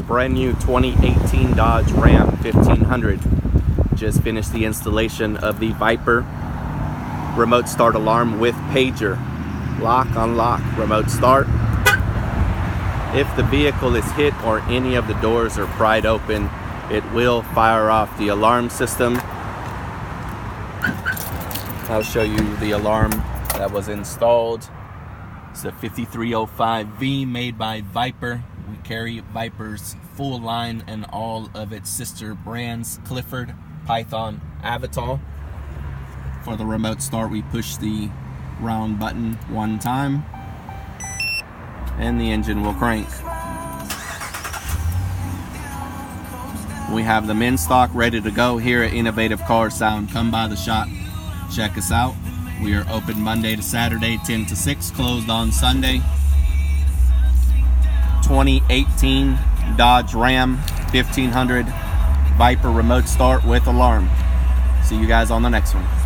brand new 2018 Dodge Ram 1500. Just finished the installation of the Viper remote start alarm with pager. Lock, unlock, remote start. If the vehicle is hit or any of the doors are pried open, it will fire off the alarm system. I'll show you the alarm that was installed. It's a 5305V made by Viper. We carry Viper's full line and all of its sister brands, Clifford, Python, Avatar. For the remote start, we push the round button one time and the engine will crank. We have them in stock, ready to go here at Innovative Car Sound. Come by the shop, check us out. We are open Monday to Saturday, 10 to 6, closed on Sunday. 2018 Dodge Ram 1500 Viper remote start with alarm. See you guys on the next one.